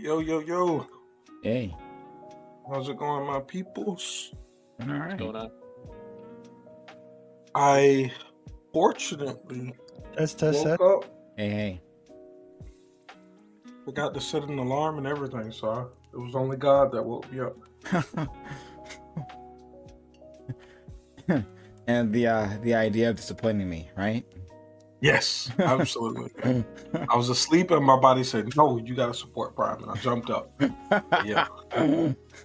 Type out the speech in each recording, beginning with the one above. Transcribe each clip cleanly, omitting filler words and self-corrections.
Yo, yo, yo. Hey. How's it going, my peoples? All right. What's going on? I fortunately Test. woke up, Hey. forgot to set an alarm and everything, so it was only God that woke me up. And the idea of disappointing me, right? Yes, absolutely. I was asleep and my body said, "No, you gotta support Prime," and I jumped up. Yeah.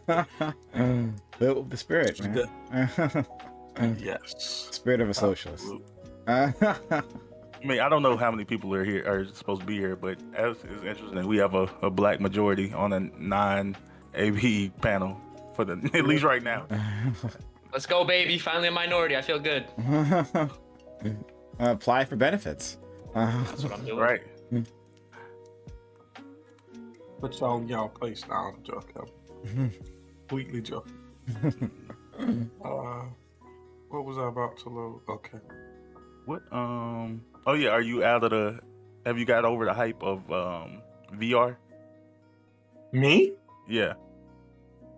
The spirit, man. Yes. Spirit of a socialist. I mean, I don't know how many people are supposed to be here, but it's interesting. We have a black majority on a non-AB panel for the at least right now. Let's go, baby. Finally a minority. I feel good. Apply for benefits. That's what I'm doing. Right. Put y'all in y'all place now, joking. Completely joking. What was I about to load? Okay. What? Oh yeah. Are you out of the? Have you got over the hype of VR? Me? Yeah.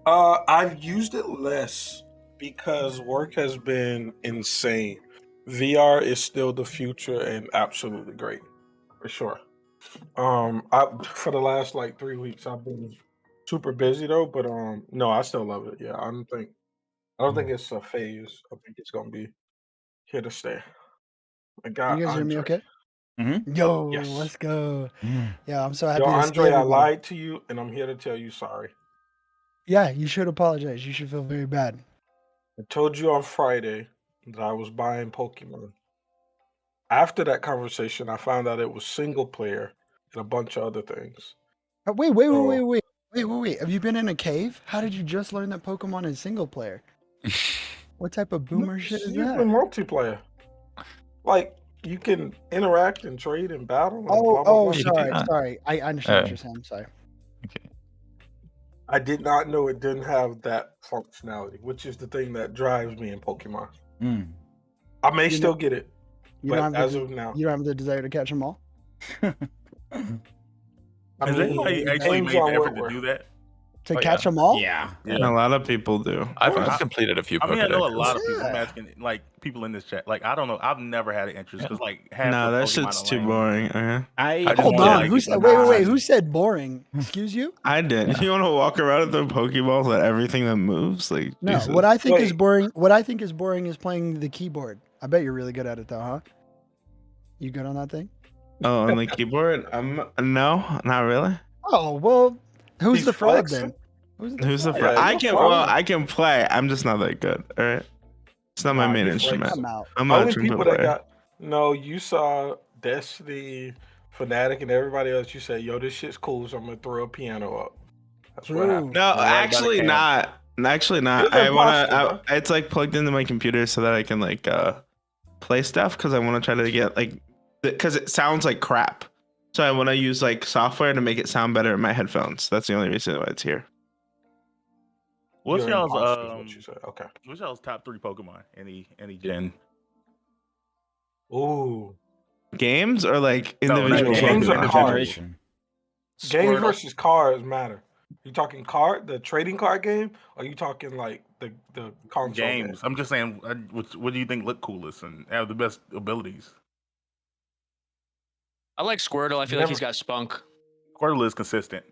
I've used it less because work has been insane. VR is still the future and absolutely great, for sure. For the last like 3 weeks I've been super busy though, but no, I still love it. Yeah, I don't think it's a phase. I think it's gonna be here to stay. I got You guys hear me Andre. okay? Mm-hmm. Yo, Yes. let's go. Yeah, I'm so happy Yo, to see Andre, I everybody. lied to you, and I'm here to tell you sorry. Yeah, you should apologize. You should feel very bad. I told you on Friday that I was buying Pokemon. After that conversation, I found out it was single player and a bunch of other things. Wait. Have you been in a cave? How did you just learn that Pokemon is single player? What type of boomer shit is You that? can multiplayer. Like, you can interact and trade and battle. And Oh, blah, blah, blah. sorry. I understand what you're saying. I'm sorry. Okay. I did not know it didn't have that functionality, which is the thing that drives me in Pokemon. Mm. I may still get it, You but don't have as the, of now, you don't have the desire to catch them all? I Has mean, anybody it actually depends made on the what effort to we're- do that? To Oh, catch yeah. them all? Yeah. Yeah. A lot of people do. I've completed a few. I mean, I know a lot of people. I'm Yeah. asking like people in this chat. Like, I don't know. I've never had an interest because like half No, the that Pokemon shit's are too lame. boring. Okay. I just Hold wanna, on. like, Who said? get Wait. the Who said boring? Excuse you? I did. You want to walk around with the Pokeballs at everything that moves? Like, No. Jesus. What I think is Wait. boring. What I think is boring is playing the keyboard. I bet you're really good at it though, huh? You good on that thing? Oh, on the keyboard? No, not really. Oh well. Who's He's the fraud flexing. then? Who's Who's the? Yeah, I no can. problem. Well, I can play. I'm just not that good. All right. It's not my Nah, main he's instrument. flexing. I'm out. I'm not a Only trumpet people that player. got no, you saw Destiny, Fnatic, and everybody else. You said, "Yo, this shit's cool," so I'm gonna throw a piano up. That's what True. happened. No, Right by the actually cam. not. Actually not. It's I wanna. impossible, It's like plugged into my computer so that I can like play stuff because I want to try to get like because it sounds like crap. So I want to use like software to make it sound better in my headphones. That's the only reason why it's here. What's You're y'all's imposter is what you said. Okay. what's y'all's top 3 Pokemon? Any gen? Ooh, Games or like No, individual games or Pokemon? cards? Generation. game Squirtle. versus cards matter. You talking the trading card game, or you talking like the console Games. game? I'm just saying. What do you think look coolest and have the best abilities? I like Squirtle. I feel like he's got spunk. Squirtle is consistent.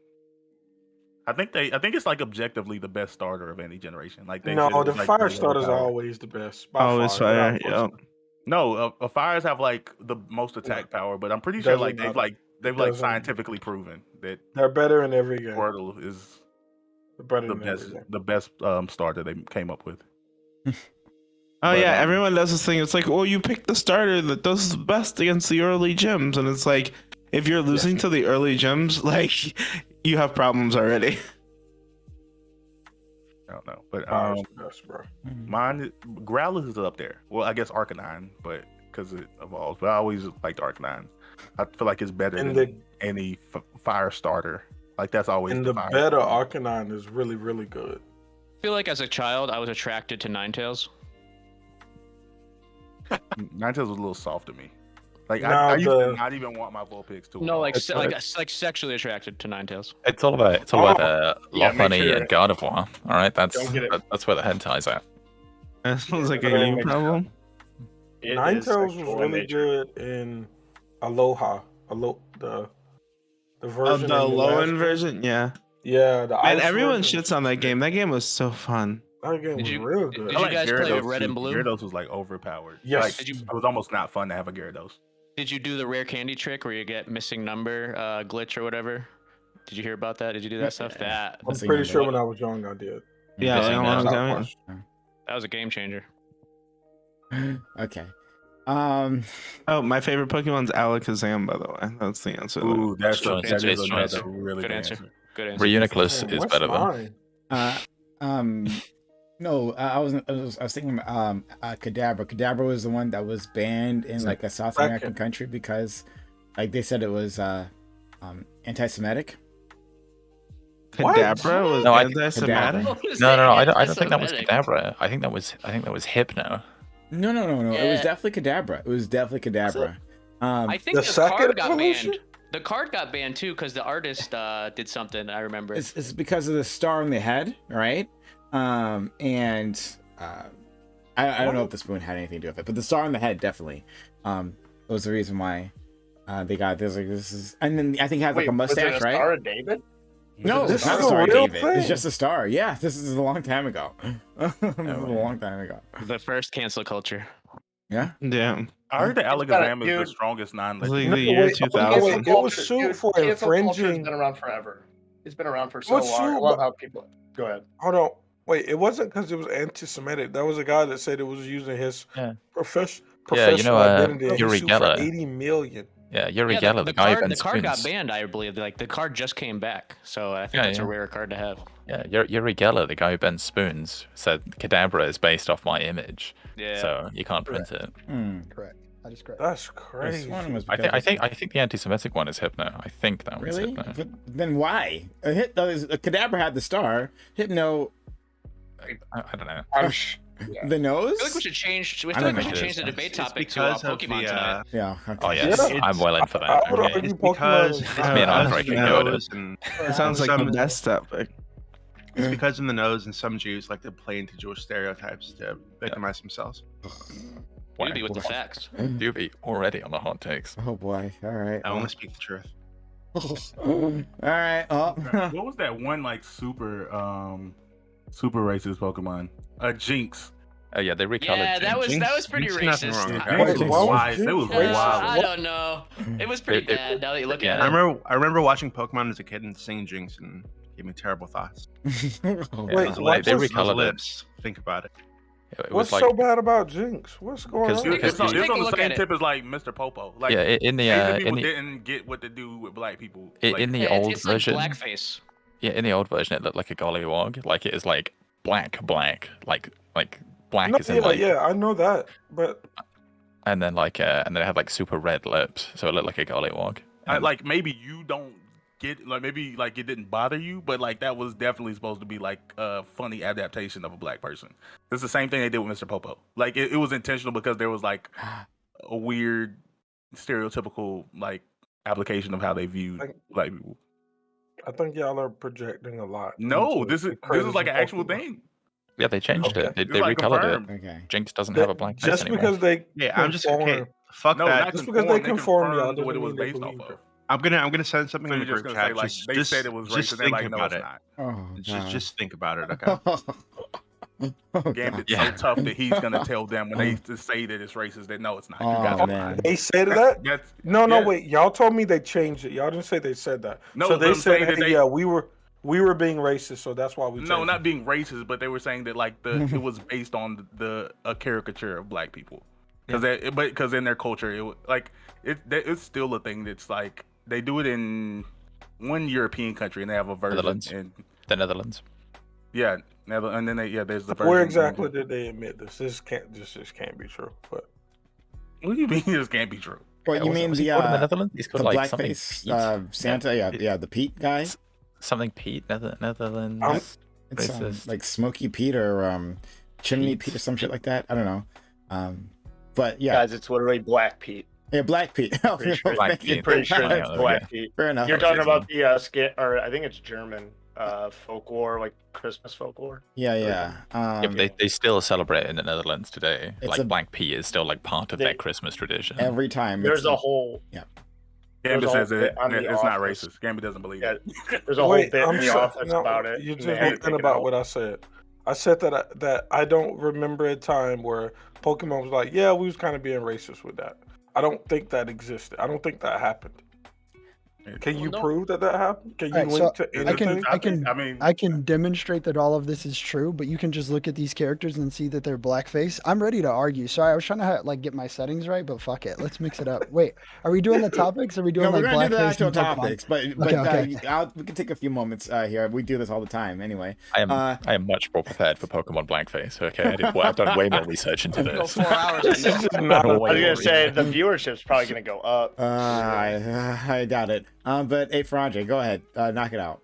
I think it's like objectively the best starter of any generation. Like they said, No, it the was, like, fire really starters are overpowered. always the best. By Always far, fire. without Yeah. question. No, fires have like the most attack power, but I'm pretty sure Doesn't like matter. they've Doesn't- scientifically proven that They're better in every game. Squirtle is They're better the in every best game. starter they came up with. Oh But, yeah, everyone does this thing. It's like, well, you pick the starter that does the best against the early gyms, and it's like, if you're losing to the early gyms, like, you have problems already. I don't know, but Fire's the best, bro. mine Growlithe is up there. Well, I guess Arcanine, but because it evolves. But I always liked Arcanine. I feel like it's better And than any fire starter. Like that's always And the the fire better starter. Arcanine is really, really good. I feel like as a child, I was attracted to Ninetales. Ninetales was a little soft to me. Like Nah, I used to the- not even want my Vulpix to. No, like It's like sexually attracted to Ninetales. It's all about Yeah, Love make Honey sure- and Gardevoir. All right, that's Don't get it. that's where the hentais are. That sounds like Yeah, a you but- problem. It is Ninetales was sexual in really nature. good in Aloha. The Oh, version. the in the low last- end version, yeah. Yeah, the Man, ice everyone version. shits on that game. That game was so fun. That game Did was you- real did good. you guys play Gyarados Red and too. Blue? Gyarados was like overpowered. Yes. Like, Did you- it was almost not fun to have a Gyarados. Did you do the rare candy trick where you get missing number glitch or whatever? Did you hear about that? Did you do that stuff? That I'm pretty sure when I was young, I did. Yeah, Missing like a now. long time ago. was a game changer. Okay. Oh, my favorite Pokemon's Alakazam, by the way. That's the answer. Ooh, that's Good that answer. is Good another answer. really Good good answer. answer. Good answer. Reuniclus Damn, is what's better though. mine? No, I was thinking Kadabra. Kadabra was the one that was banned in like a South Second. American country because, like they said, it was anti-Semitic. Kadabra was No, I- anti-Semitic. No. I don't think that was Kadabra. I think that was Hypno. No. It was Yeah. definitely Kadabra. It was definitely Kadabra. I think The the second card got evolution? banned. The card got banned too because the artist did something. I remember. It's because of the star on the head, right? I don't know if the spoon had anything to do with it, but the star on the head definitely was the reason why they got this. Like this is, and then I think it has like a was it mustache, right? Star of David? No, This it's not is a Star of real David. thing? It's just a star. Yeah, this is a long time ago. This is a long time ago. The first cancel culture. Yeah. Damn. I heard that It's better, Alakazam is the dude. strongest It's like non-legendary. the year wait, 2000. wait, it was sued for cancel culture's infringing- been around forever. It's been around for so What's long. I sued love by- how people. Go ahead. Hold on. Wait, it wasn't because it was anti-Semitic. That was a guy that said it was using his Yeah. professional Identity. and he Yuri sued for Geller. 80 million. Yeah, Yuri Yeah, Geller, the guy who card, the bends card got spoons. banned. I believe. Like the card just came back, so I think Yeah, that's a yeah. rare card to have. Yeah, Yuri Geller, the guy who bends spoons, said Kadabra is based off my image, Yeah. so you can't print it. Correct. That is correct. That's This crazy. one was I because think of- I think the anti-Semitic one is Hypno. I think that was Really? Hypno. But then why? Kadabra had the star. Hypno, I don't know. I'm the nose. I feel like we should change. I I feel don't like we know. should change the debate It's topic to because of Pokemon the, tonight. Yeah. Okay. Oh yes, Yeah. I'm well in for I that. would Okay. argue It's Pokemon because is- Me and Andre can go at it. It sounds like Some- the best topic. It's because in the nose, and some Jews like to play into Jewish stereotypes to victimize themselves. Wow. Maybe with the facts. Doobie already on the hot takes. Oh boy. All right. I only speak the truth. All right. Oh. What was that one like super racist Pokemon? Jinx. Oh yeah, they recolored. Yeah, that Jinx. was pretty Jinx, nothing racist. wrong with That that. was Wait, why was wild. Jinx That was racist? wild. I don't know. It was pretty It- bad now that you look yeah. at I it. remember watching Pokemon as a kid and seeing Jinx and gave me terrible thoughts. Wait, Those what lips- they was- recolored it. lips. Think about it. It What's was like so bad about Jinx? What's going 'Cause- on? It's on, Take it's a on the look same at it. tip as like Mr. Popo. Like yeah, in the Asian people in the didn't get what to do with black people. in the Yeah, old it's version. like blackface. Yeah, in the old version, it looked like a gollywog. Like it is like black, like black No, is in like, I know that, but and then and then it had like super red lips, so it looked like a gollywog. And- like maybe you don't get like maybe like it didn't bother you, but like that was definitely supposed to be like a funny adaptation of a black person. It's the same thing they did with Mr. Popo. Like it was intentional because there was like a weird stereotypical like application of how they viewed Like- black people. I think y'all are projecting a lot. No, into this the is credits like of an actual Pokemon. thing. yeah, they changed Okay. it. They It's like recolored confirmed. it. Okay. Jinx doesn't have a black face Just anymore. because they Yeah, I'm just okay. conform- Fuck No, that. not Just because they conformed, conform, y'all, confirmed what it doesn't was mean they based off believe of. I'm gonna send something So in you're the just group gonna say chat. like Just, they just, said it was just racist, and they're think like, no, about it's it. not. Oh, Just think about it. Okay. Oh, Gambit's Yeah. so tough that he's gonna tell them when they just say that it's racist that no, it's not. You Oh, got man. They said that? That's, No, yeah. wait. Y'all told me they changed it. Y'all didn't say they said that. No, so but they I'm said, saying that hey, they- yeah, we were being racist, so that's why we changed No, it. not being racist, but they were saying that like it was based on a caricature of black people, because in their culture it's still a thing that's like they do it in one European country and they have a version Netherlands. in The Netherlands. yeah, and then there's the version. Where exactly did they admit this? This can't be true. But What do you mean this can't be true? What you mean Was the he called in the Netherlands? He's the called like something blackface Pete. Santa? Yeah, the Pete guy. Something Pete. Netherlands. It's racist. like Smoky Pete or Chimney Pete or some shit like that. I don't know. But yeah, Guys, it's literally Black Pete. Yeah, Black Pete. Oh, Pretty sure, Black I'm Pete. pretty sure Yeah, it's okay. Black Pete. Fair enough. You're That was talking his about the skit, or I think it's German folklore, like Christmas folklore. Yeah. Yeah, but they still celebrate it in the Netherlands today. It's Like a- Black Pea is still like part of They- their Christmas tradition. Every time. There's it's a like- whole. Gambit There's a says whole bit on The it's not Office. racist. Gambit doesn't believe Yeah, it. there's a whole bit in the so- office no, about it. You and just they had to looked take it about out. what I said. I said that I don't remember a time where Pokemon was like, yeah, we was kind of being racist with that. I don't think that existed. I don't think that happened. Can you prove that happened? Can you Alright, link so to anything? I can demonstrate that all of this is true, but you can just look at these characters and see that they're blackface. I'm ready to argue. Sorry, I was trying to like get my settings right, but fuck it, let's mix it up. Wait, are we doing the topics? Are we doing No, we're like gonna do the blackface actual and Pokemon? topics, but Okay. we can take a few moments here. We do this all the time, anyway. I am much more prepared for Pokemon Blackface. Okay, I've done way more research into Go this. 4 hours. This is not I a was gonna say the viewership's probably gonna go up. I doubt it. But hey, Andre, go ahead, knock it out.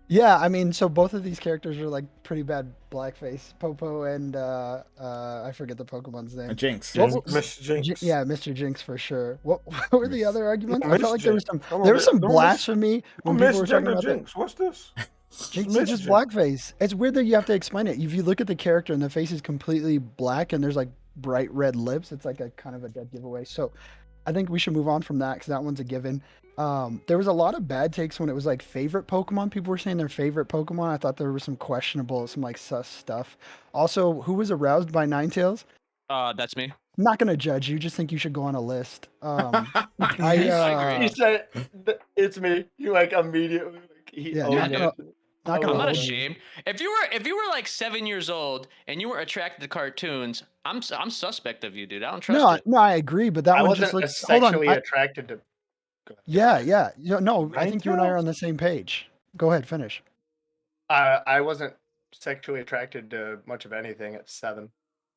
Yeah, I mean, so both of these characters are like pretty bad blackface. Popo and I forget the Pokemon's name. Jinx. Miss Jinx. Yeah, Mr. Jinx for sure. What were the other arguments? I Miss felt like there was Jinx. some Don't blasphemy when people were talking Misgender about that. Jinx. What's this? Jinx is Miss just Jinx. blackface. It's weird that you have to explain it. If you look at the character and the face is completely black and there's like bright red lips, it's like a kind of a dead giveaway. So I think we should move on from that because that one's a given. There was a lot of bad takes when it was like favorite Pokemon. People were saying their favorite Pokemon. I thought there was some questionable, some like sus stuff. Also, who was aroused by Ninetales? That's me. I'm not gonna judge you. Just think you should go on a list. He said, "It's me." You like immediately. Yeah, owned not it. not I'm gonna not hold you. ashamed. If you were like 7 years old and you were attracted to cartoons, I'm suspect of you, dude. I don't trust No, you. no, I agree, but that I one wasn't just looks. Hold on. sexually attracted to. Yeah. No, I think you and I are on the same page. Go ahead, finish. I wasn't sexually attracted to much of anything at 7,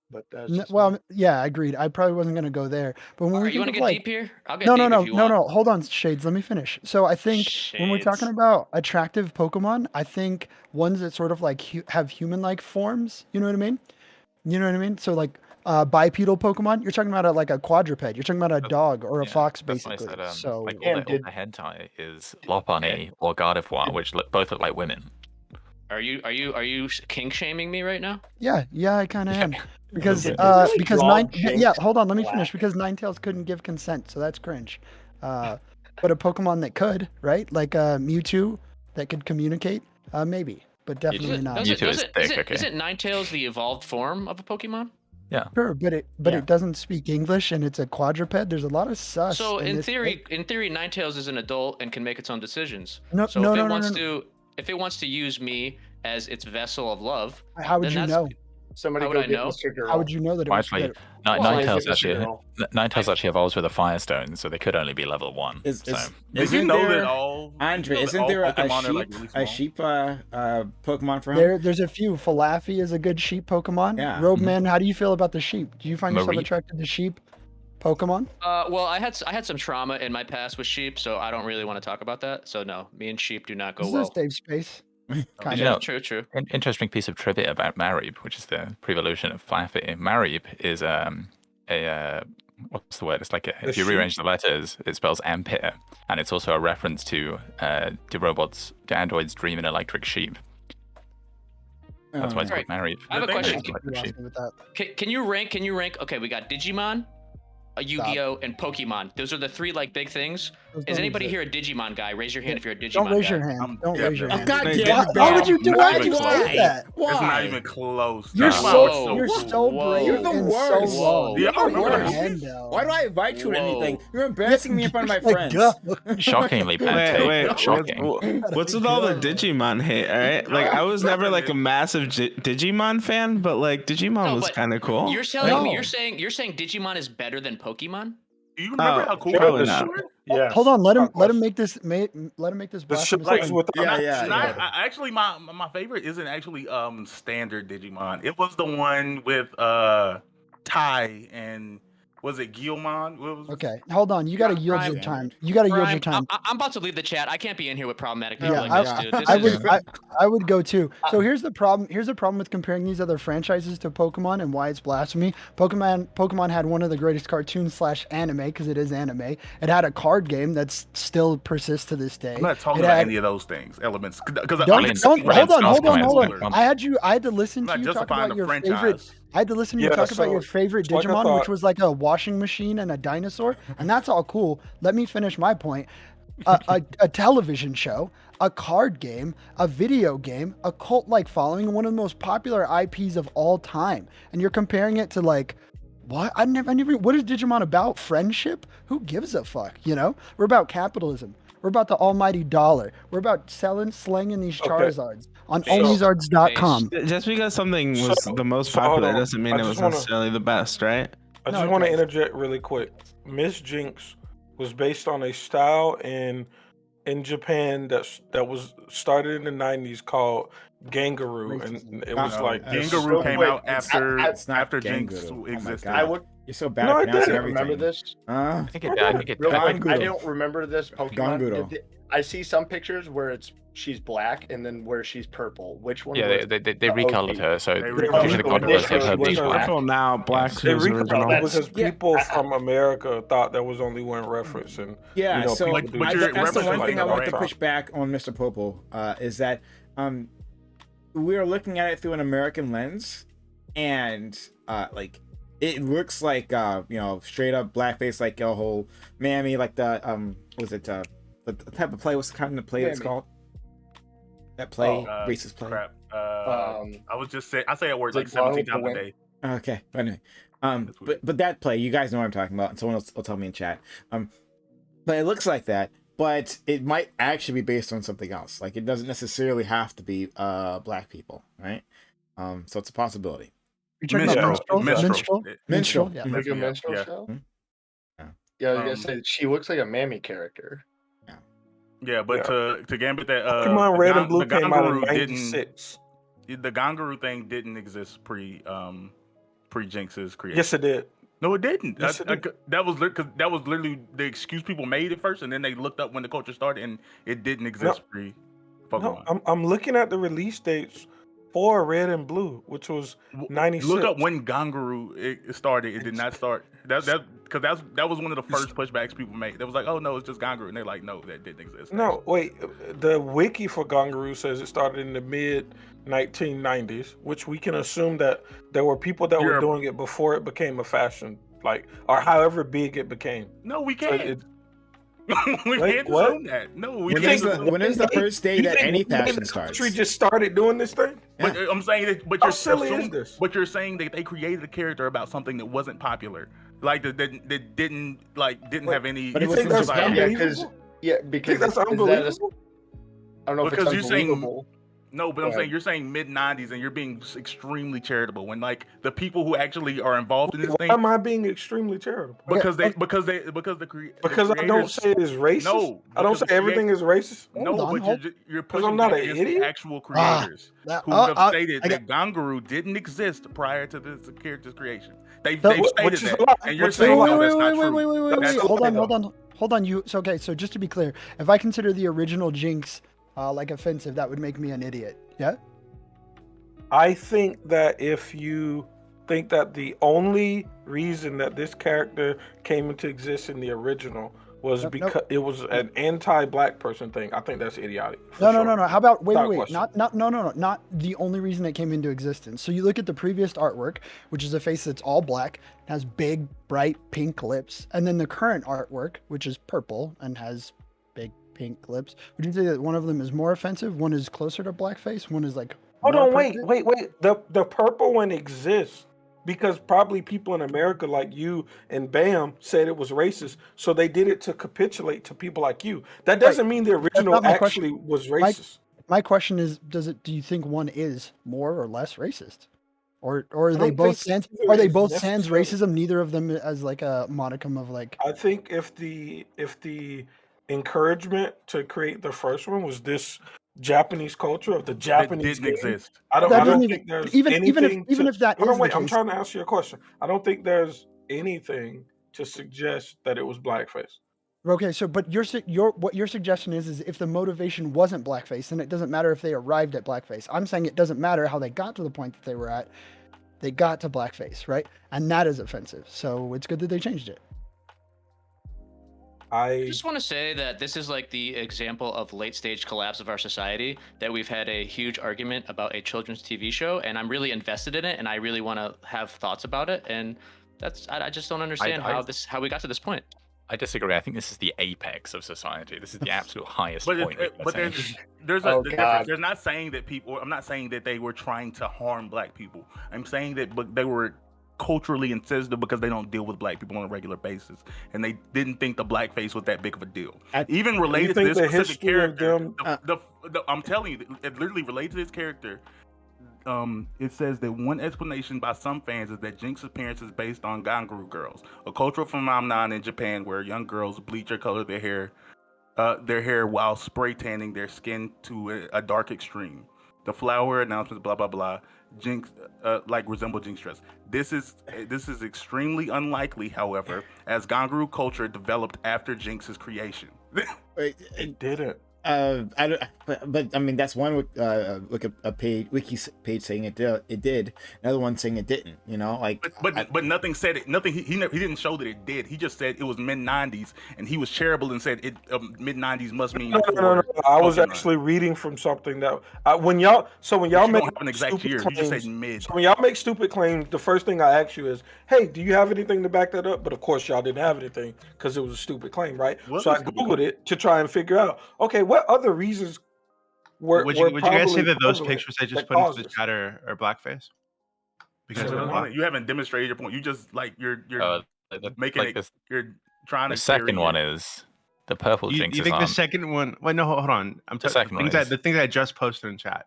but that's just me. Well, yeah, agreed. I probably wasn't gonna go there, but when All we right, you think want to of get like, deep here? I'll get no, deep if you want. no. Hold on, Shades. Let me finish. So I think when we're talking Shades. about attractive Pokemon, I think ones that sort of like have human-like forms. You know what I mean? You know what I mean? So like bipedal Pokemon, you're talking about like a quadruped. You're talking about a dog or a fox, That's why I basically. said, So like Yeah, all the hentai is Lopunny or Gardevoir, which both look like women. Are you kink shaming me right now? yeah, I kind of am. Because Really because draw nine Jinx yeah, hold on, let me black. finish. Because Ninetales couldn't give consent, so that's cringe. But a Pokemon that could, right? Like Mewtwo that could communicate, maybe, but definitely not. Mewtwo is thick, okay. Isn't Ninetales the evolved form of a Pokemon? Yeah. Sure, but it doesn't speak English and it's a quadruped. There's a lot of sus. So in this theory, Ninetales is an adult and can make its own decisions. No, So no, if it no, wants no. to, if it wants to use me as its vessel of love, How would then you that's- know? Somebody How go would I get know? Mr. Girl. How would you know that it was? Actually, that- Ninetales Girl. actually evolves with a Firestone, so they could only be level 1. Is- so. Did you Isn't know there- that all Andre, you know that isn't all there Pokemon are, like, really a small? sheep Pokemon for him? There's a few. Falafi is a good sheep Pokemon. Yeah. Roadman, how do you feel about the sheep? Do you find yourself Mareep. attracted to sheep Pokemon? well, I had some trauma in my past with sheep, so I don't really want to talk about that. So no, me and sheep do not go This is a well. safe space. Kind You of. know, True. Interesting piece of trivia about Mareep, which is the pre-evolution of Flaffy. Mareep is what's the word? It's like if you sheep? rearrange the letters, it spells Ampere, and it's also a reference to the androids dream in electric sheep. That's why it's called Mareep. I have a The thing question. is- You asked me with that. Can you rank? Okay, we got Digimon, a Yu-Gi-Oh, and Pokemon. Those are the three like big things. Those Is don't anybody exist. here a Digimon guy? Raise your hand if you're a Digimon Don't raise guy. your hand. I'm Don't raise your hand. definitely- God damn it, Why would you do? Not Why would even you close. say that? Why? It's not even close. You're Digimon so was you're cool. so brave You're the and worst. so wrong. Yeah, You're I the remember worst. that. Hendo. Why do I invite you to Whoa. anything? You're embarrassing me in front of my Like, friends. go. Shockingly bad take. Wait, Shocking. what's with all the Digimon hate? All right, like I was never like a massive Digimon fan, but like Digimon No, was but kind of cool. You're telling me No. you're saying Digimon is better than Pokemon? Do you remember Oh, how cool probably the not. short? Yeah. Hold on, let him Question. make this let him make this The ship blasphemous like claim. with Actually, my favorite isn't actually standard Digimon. It was the one with Tai and Was it Guillemon? What was Okay, hold on. You got to yield your time. You got to yield your time. I'm about to leave the chat. I can't be in here with problematic people Yeah, like this, dude. This I is... would, I would go too. So here's the problem. Here's the problem with comparing these other franchises to Pokemon and why it's blasphemy. Pokemon had one of the greatest cartoons / anime, because it is anime. It had a card game that still persists to this day. I'm not talking about any of those things, elements. Because hold on. I had to listen to you talk about your favorite. I had to listen to you talk about your favorite Digimon, which was like a washing machine and a dinosaur, and that's all cool. Let me finish my point. A television show, a card game, a video game, a cult-like following, one of the most popular IPs of all time, and you're comparing it to like, what? I never. What is Digimon about? Friendship? Who gives a fuck? You know, we're about capitalism. We're about the almighty dollar. We're about slanging these Charizards on Onlyzards.com. Just because something was the most popular doesn't mean it was necessarily the best, right? I just want to interject really quick. Miss Jinx was based on a style in Japan that was started in the 90s called Gangaroo, and it was like Gangaroo came out after Jinx existed. You're so bad at pronouncing everything. Remember this? I think it did. I don't remember this Pokemon. I see some pictures where she's black and then where she's purple. Which one? Yeah, they recolored her, so usually the controversy of her being black. Now black. They recolored because people from America thought there was only one reference, and so that's the one thing I want to push back on Mr. Popo is that we are looking at it through an American lens, and like. It looks like straight up blackface, like a whole mammy, like the the type of play. What's the kind of play it's called? That play, racist play. Crap. I was just saying. I say that word like 17 times a day. Okay, but anyway, but that play, you guys know what I'm talking about, and someone else will tell me in chat. But it looks like that, but it might actually be based on something else. Like it doesn't necessarily have to be black people, right? So it's a possibility. You're talking about minstrel? Yeah, like a minstrel show? Yeah, I was gonna say she looks like a mammy character. Yeah, but to gambit that Pokemon Red and Blue came out in '96. The Gangaroo thing didn't exist pre Jinx's creation. Yes, it did. No, it didn't. Yes, it did. That was literally the excuse people made at first, and then they looked up when the culture started, and it didn't exist pre Pokemon. No, I'm looking at the release dates for Red and Blue, which was 96. Look up when Gangaroo it started. It did not start. That was one of the first pushbacks people made. They was like, oh no, it's just Gangaroo, and they're like, no, that didn't exist. No, wait. The wiki for Gangaroo says it started in the mid 1990s, which we can assume that there were people that were doing it before it became a fashion, like, or however big it became. No, we can't. We can't assume that. No, we can't. When is the first day that any fashion starts? We just started doing this thing. Yeah. But I'm saying that. But how silly is this? But you're saying that they created a character about something that wasn't popular, like that didn't have any. But you think that's unbelievable? Because that's unbelievable. I don't know because if you're it's saying. No, but I'm saying you're saying mid 90s and you're being extremely charitable when like the people who actually are involved in this thing. Why am I being extremely charitable? Because I don't say it is racist. No, I don't say everything is racist. You're pushing I'm not an idiot. Actual creators who have stated that Gangaroo didn't exist prior to this character's creation. They've stated that, and you're saying that's not true. Wait. Hold on. So just to be clear, if I consider the original Jinx like offensive, that would make me an idiot. Yeah. I think that if you think that the only reason that this character came into existence in the original was because it was an anti-black person thing, I think that's idiotic. No. How about wait. Not the only reason it came into existence. So you look at the previous artwork, which is a face that's all black, has big, bright pink lips, and then the current artwork, which is purple and has big pink lips. Would you say that one of them is more offensive? One is closer to blackface. One is like. Hold on, wait. The purple one exists because probably people in America like you and Bam said it was racist, so they did it to capitulate to people like you. That doesn't mean the original actually was racist. My question is, do you think one is more or less racist? Or are they both sans racism? Neither of them as like a modicum of like. I think if the encouragement to create the first one was this Japanese culture of the Japanese didn't exist. I don't think there's even if that. Wait, I'm trying to answer your question. I don't think there's anything to suggest that it was blackface. Okay, so but what your suggestion is if the motivation wasn't blackface, then it doesn't matter if they arrived at blackface. I'm saying it doesn't matter how they got to the point that they were at. They got to blackface, right? And that is offensive. So it's good that they changed it. I just want to say that this is like the example of late stage collapse of our society, that we've had a huge argument about a children's TV show, and I'm really invested in it, and I really want to have thoughts about it, and I just don't understand how we got to this point. I disagree. I think this is the apex of society. This is the absolute highest point. But there's a difference. There's not saying that people. I'm not saying that they were trying to harm black people. I'm saying that they were culturally insensitive because they don't deal with black people on a regular basis, and they didn't think the blackface was that big of a deal. Even related to this specific character, I'm telling you, it literally related to this character. It says that one explanation by some fans is that Jinx's appearance is based on Gangaroo girls, a cultural phenomenon in Japan where young girls bleach or color their hair while spray tanning their skin to a dark extreme. The flower announcements, blah blah blah. Jinx resemble Jinx dress. This is extremely unlikely, however, as Gangaroo culture developed after Jinx's creation. It didn't. But I mean that's one look at a wiki page saying it did, another one saying it didn't. You know, but nothing said it. Nothing. He didn't show that it did. He just said it was mid '90s, and he was charitable and said it mid '90s must mean. No. I was actually reading from something that when y'all make an exact year, claims, you just said mid. So when y'all make stupid claims, the first thing I ask you is, hey, do you have anything to back that up? But of course y'all didn't have anything because it was a stupid claim, right? So I googled it to try and figure out, okay, what other reasons would you guys say that those pictures I just put into the chat are blackface? Because you haven't demonstrated your point. You just you're making it. This, you're trying to. The second one is the purple Jinx. You think the second one? Wait, no, hold on. I'm talking the thing that I just posted in chat.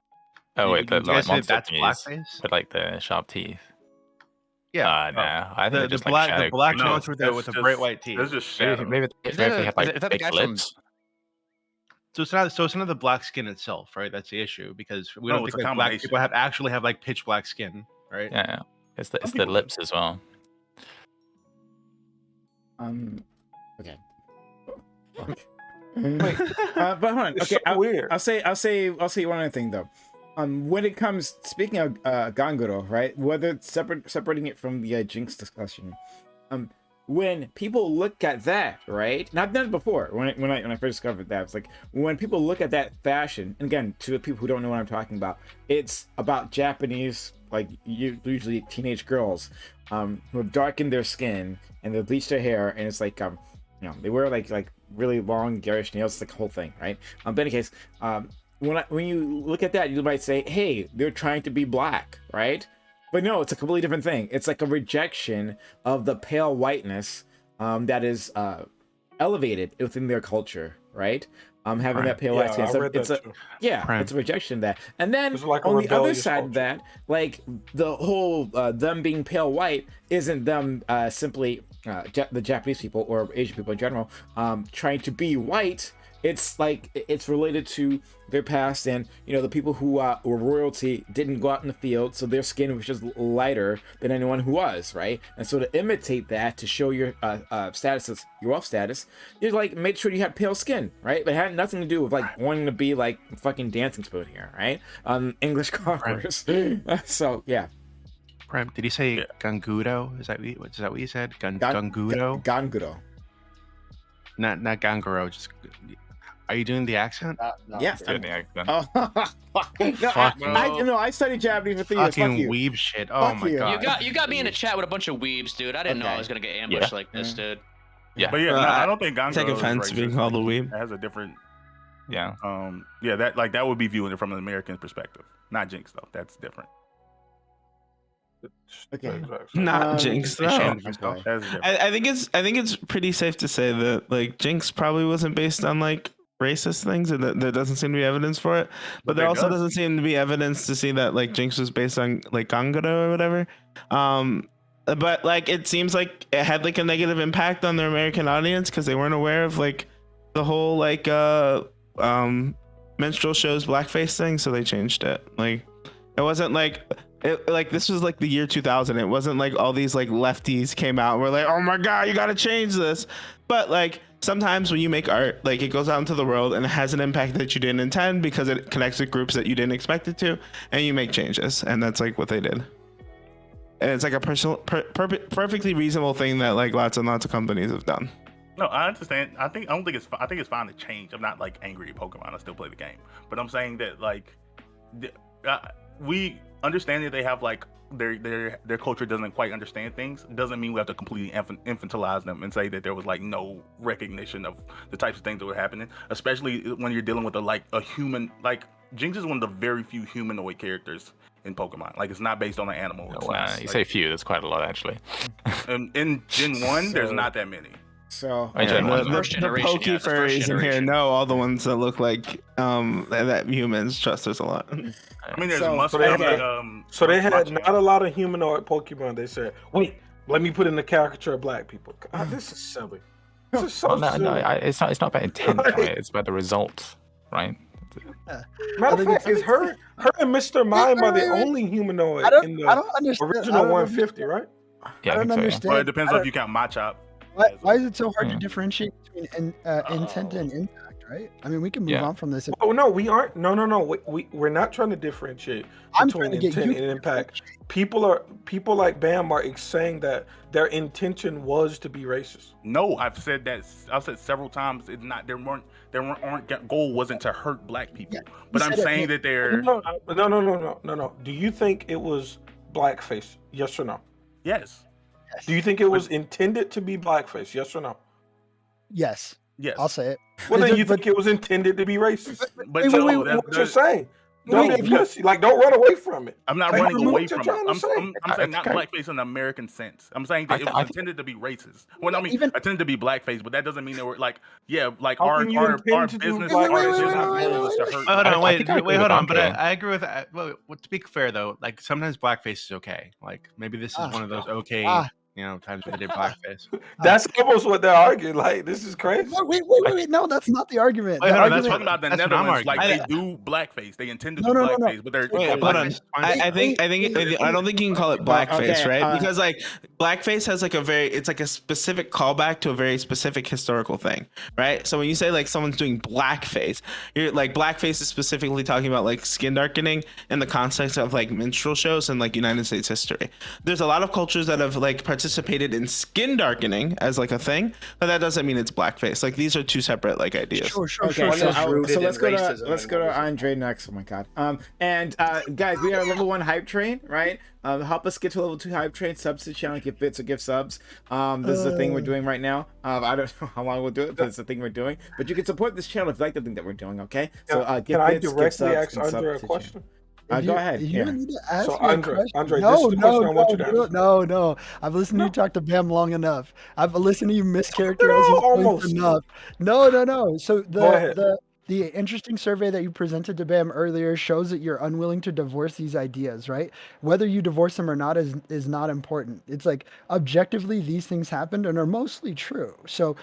Oh wait, the monster that's blackface with the sharp teeth. Yeah, no, I think the black monster with the bright white teeth. That's just shadow. Maybe they had fake lips. So it's not the black skin itself, right? That's the issue, because we don't think black people actually have pitch black skin, right? Yeah. It's the lips as well. Okay. Wait, but hold on. Okay, weird. I'll say one other thing though. When it comes, speaking of Gangaroo, right? Whether separating it from the Jinx discussion, when people look at that, right? And I've done it before. When I first discovered that, it's like when people look at that fashion, and again, to the people who don't know what I'm talking about, it's about Japanese, usually teenage girls, who have darkened their skin and they bleach their hair, and it's they wear like really long garish nails, like the whole thing, right? But in any case, when you look at that, you might say, hey, they're trying to be black, right? But no, it's a completely different thing. It's like a rejection of the pale whiteness that is elevated within their culture, right? Having that pale white skin. It's a rejection of that. And then on the other side of that, the whole them being pale white isn't them the Japanese people or Asian people in general trying to be white. It's it's related to their past, and the people who were royalty didn't go out in the field, so their skin was just lighter than anyone who was, right? And so to imitate that, to show your status, your wealth status, you make sure you have pale skin, right? But it had nothing to do with wanting to be fucking dancing spoon here, right? English commerce. So yeah. Prime, did he say Gangaroo? Is that what you said? Gangaroo? Gangaroo. Not Gangaroo, just. Are you doing the accent? No, yeah. Doing the accent. I studied Japanese for 3 years. Fucking weeb shit. Oh my god. You got me in a chat with a bunch of weebs, dude. I didn't know I was gonna get ambushed like this, dude. Yeah. But I don't think Gangaroo take offense to being called a weeb. It has a different. Yeah. That would be viewing it from an American perspective, not Jinx though. That's different. Okay. Not Jinx though. I think it's pretty safe to say that Jinx probably wasn't based on racist things, and that there doesn't seem to be evidence for it. But there also doesn't seem to be evidence to see that Jinx was based on Gangaroo or whatever. But it seems like it had a negative impact on their American audience because they weren't aware of the whole minstrel shows blackface thing, so they changed it. It wasn't This was like the year 2000. It wasn't like all these like lefties came out and were like, oh my god, you gotta change this. But like sometimes when you make art, like it goes out into the world and it has an impact that you didn't intend because it connects with groups that you didn't expect it to, and you make changes, and that's like what they did. And it's like a perfectly reasonable thing that like lots and lots of companies have done. No, I understand. I think it's fine to change. I'm not like angry at Pokemon. I still play the game, but I'm saying that like we understand that they have like their culture doesn't quite understand things. Doesn't mean we have to completely infantilize them and say that there was like no recognition of the types of things that were happening. Especially when you're dealing with a human. Like Jinx is one of the very few humanoid characters in Pokemon. Like it's not based on an animal. You say few, that's quite a lot actually. In Gen 1, there's not that many. So the Poke furries in here know all the ones that look like that humans trust us a lot. I mean, there's so they had not a lot of humanoid Pokemon. They said, wait, let me put in the caricature of black people. God, this is silly. This is so silly. No, it's not about intent, right? It's about the results, right? Matter of fact, is her and Mr. Mime are the only humanoid in the original 150, right? Yeah, I don't understand. Well, it depends if you count Machop. Why is it so hard to differentiate between intent and impact, right? I mean, we can move on from this. Oh, no, we aren't. No. We're not trying to differentiate between intent and impact. People like Bam are saying that their intention was to be racist. No, I've said that. I've said several times. It's not. Their goal wasn't to hurt black people. Yeah, but I'm saying that they're. No. Do you think it was blackface? Yes or no? Yes. Do you think it was intended to be blackface? Yes or no? Yes. Yes. I'll say it. Well, then you think it was intended to be racist? But what you're saying? Don't run away from it. I'm not running away from it. I'm saying not blackface in the American sense. I'm saying that it was intended to be racist. Well, I mean, intended to be blackface, but that doesn't mean they were like, our business was to hurt. Hold on. But I agree with that. Well, to be fair though, like sometimes blackface is okay. Like maybe this is one of those okay. Times when they did blackface. That's almost what they're arguing. Like, this is crazy. No, wait. No, that's not the argument. That's talking about the Netherlands. Like, they do blackface. They intend to do blackface, but they're. Wait, hold on. I don't think you can call it blackface, right? Because like blackface has like it's like a specific callback to a very specific historical thing, right? So when you say like someone's doing blackface, you're like blackface is specifically talking about like skin darkening in the context of like minstrel shows and like United States history. There's a lot of cultures that have like participated in skin darkening as like a thing, but that doesn't mean it's blackface. Like these are two separate like ideas. Sure. So let's go to Andre next. Oh my god. Guys, we are level 1 hype train, right? Help us get to level 2 hype train. Subs to the channel, give bits or give subs. This is the thing we're doing right now. I don't know how long we'll do it, but it's the thing we're doing. But you can support this channel if you like the thing that we're doing. Okay. So give bits, give subs, ask Andre a question? Go ahead. You don't need to ask so me Andre, a question. this is the question I want you to ask. No. I've listened to you talk to Bam long enough. I've listened to you mischaracterize his points enough. No. So the interesting survey that you presented to Bam earlier shows that you're unwilling to divorce these ideas, right? Whether you divorce them or not is not important. It's like objectively these things happened and are mostly true. So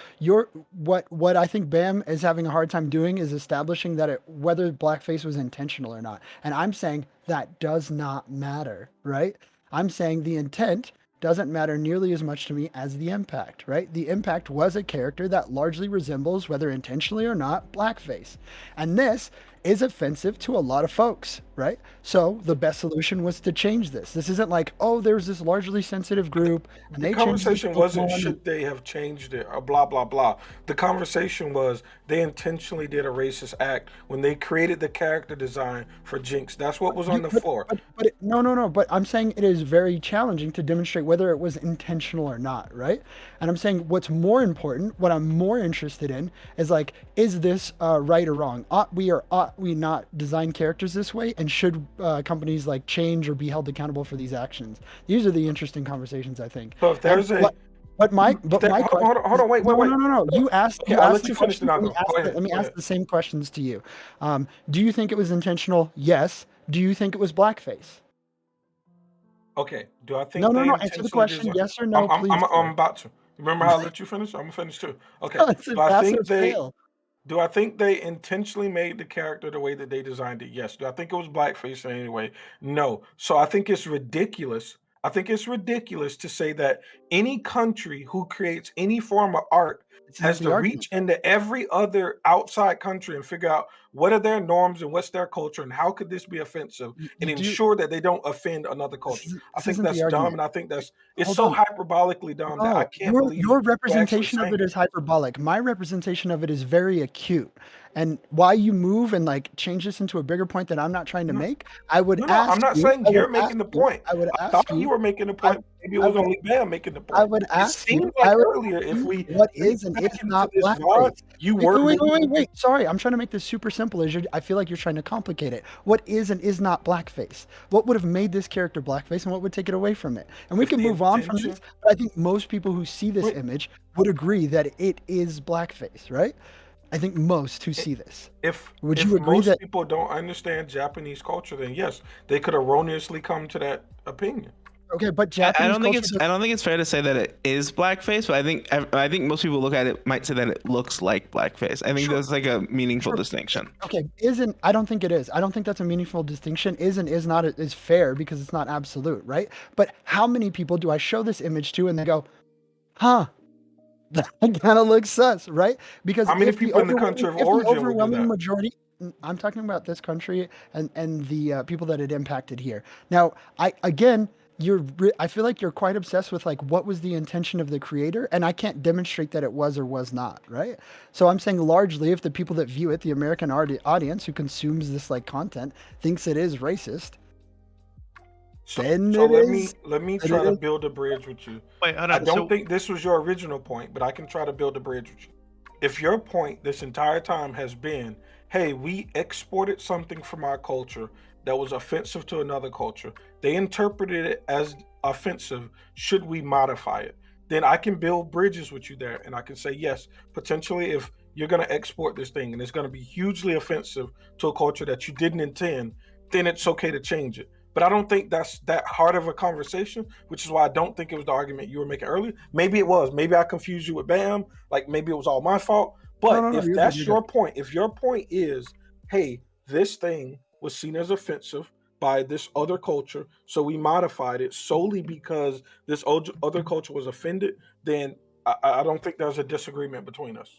what I think Bam is having a hard time doing is establishing that whether blackface was intentional or not. And I'm saying that does not matter, right? I'm saying the intent doesn't matter nearly as much to me as the impact, right? The impact was a character that largely resembles, whether intentionally or not, blackface. And this is offensive to a lot of folks, right? So the best solution was to change this. This isn't like, oh, there's this largely sensitive group. And the conversation wasn't should they have changed it or blah, blah, blah. The conversation was they intentionally did a racist act when they created the character design for Jinx. That's what was on the floor. No. But I'm saying it is very challenging to demonstrate whether it was intentional or not, right? And I'm saying what's more important, what I'm more interested in is like, is this right or wrong? Ought we not design characters this way? And should companies like change or be held accountable for these actions? These are the interesting conversations, I think. So if there's hold on, wait. No. You asked. I'll let you finish. Let me ask the same questions to you. Do you think it was intentional? Yes. Do you think it was blackface? Okay. Do I think? No. Answer the question. Yes or no, please. I'm about to. Remember how I let you finish? I'm gonna finish too. Okay. No, I think they. Do I think they intentionally made the character the way that they designed it? Yes. Do I think it was blackface in any way? No. So I think it's ridiculous. I think it's ridiculous to say that any country who creates any form of art has to reach into every other outside country and figure out what are their norms and what's their culture and how could this be offensive and ensure that they don't offend another culture. I think that's dumb, and I think it's so hyperbolically dumb that I can't believe your representation of it is hyperbolic. My representation of it is very acute. And why you move and like change this into a bigger point that I'm not trying to make, I would ask. I'm not saying you're making the point. I thought you were making the point. Maybe it was only Bam making the point. I would ask you earlier if we what is and is not blackface. You were wait. Sorry, I'm trying to make this super simple. I feel like you're trying to complicate it. What is and is not blackface? What would have made this character blackface, and what would take it away from it? And we can move on from this. But I think most people who see this image would agree that it is blackface, right? I think most who see this. If most people don't understand Japanese culture, then yes, they could erroneously come to that opinion. Okay, but Japanese I don't think it's fair to say that it is blackface, but I think most people look at it might say that it looks like blackface. I think there's like a meaningful distinction. Okay, I don't think it is. I don't think that's a meaningful distinction. Is and is not is fair because it's not absolute, right? But how many people do I show this image to and they go, huh? That kind of looks sus, right? Because how many people in the country of origin the overwhelming majority, I'm talking about this country and the people that it impacted here. Now, I feel like you're quite obsessed with like what was the intention of the creator, and I can't demonstrate that it was or was not, right? So I'm saying largely, if the people that view it, the American audience who consumes this like content, thinks it is racist. So let me try to build a bridge with you. Wait, hold on. I don't think this was your original point, but I can try to build a bridge with you. If your point this entire time has been, hey, we exported something from our culture that was offensive to another culture, they interpreted it as offensive, should we modify it? Then I can build bridges with you there, and I can say, yes, potentially if you're going to export this thing and it's going to be hugely offensive to a culture that you didn't intend, then it's okay to change it. But I don't think that's that hard of a conversation, which is why I don't think it was the argument you were making earlier. Maybe it was. Maybe I confused you with Bam. Like maybe it was all my fault. But if that's your point, if your point is, hey, this thing was seen as offensive by this other culture, so we modified it solely because this other culture was offended, then I don't think there's a disagreement between us.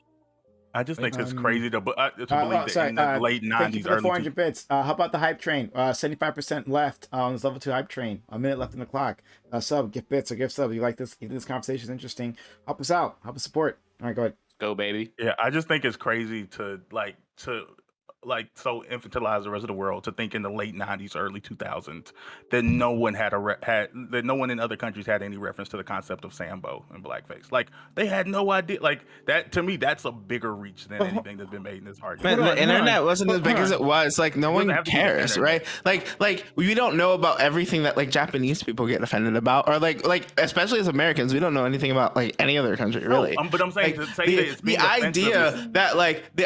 I just think it's crazy to believe that in the late 90s, early 400 bits. How about the hype train? 75% left on this level 2 hype train. A minute left in the clock. Sub, give bits or give sub. You like this? You think this conversation is interesting? Help us out. Help us support. All right, go ahead. Go, baby. Yeah, I just think it's crazy to so infantilize the rest of the world to think in the late 90s, early 2000s that no one that no one in other countries had any reference to the concept of Sambo and blackface. Like they had no idea. Like that to me, that's a bigger reach than anything that's been made in this argument. The internet wasn't as big as it was. Like no one cares, right? Like we don't know about everything that like Japanese people get offended about, or like especially as Americans, we don't know anything about like any other country really. But I'm saying like, to say that it's the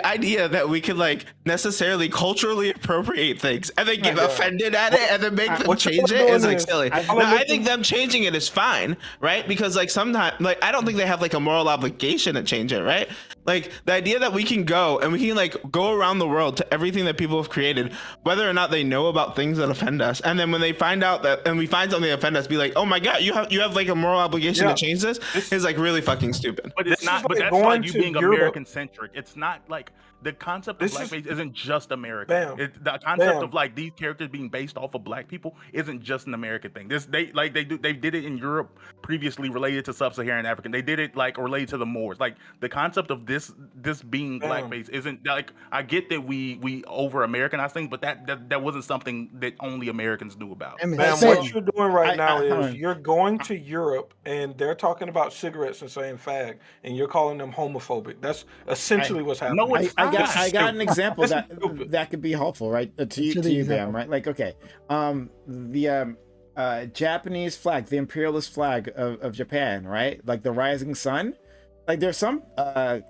idea that we could like necessarily culturally appropriate things and then get offended at it and then make them change it is like silly. I think them changing it is fine, right? Because like sometimes like I don't think they have like a moral obligation to change it, right? Like the idea that we can go and we can like go around the world to everything that people have created, whether or not they know about things that offend us, and then when they find out that and we find something that offend us, be like, oh my god, you have like a moral obligation to change this is like really fucking stupid. But it's not. But that's like you being American centric. It's not like the concept of blackface isn't just American. The concept of like these characters being based off of black people isn't just an American thing. They did it in Europe previously related to sub-Saharan Africa. They did it like related to the Moors. Like the concept of this being blackface isn't like, I get that we over Americanize things, but that wasn't something that only Americans knew about. What you're doing right now is you're going to Europe and they're talking about cigarettes and saying fag, and you're calling them homophobic. That's essentially what's happening. No, I got an example that could be helpful, right? To you, Bam, right? Like, okay, the Japanese flag, the imperialist flag of Japan, right? Like the rising sun. Like there's some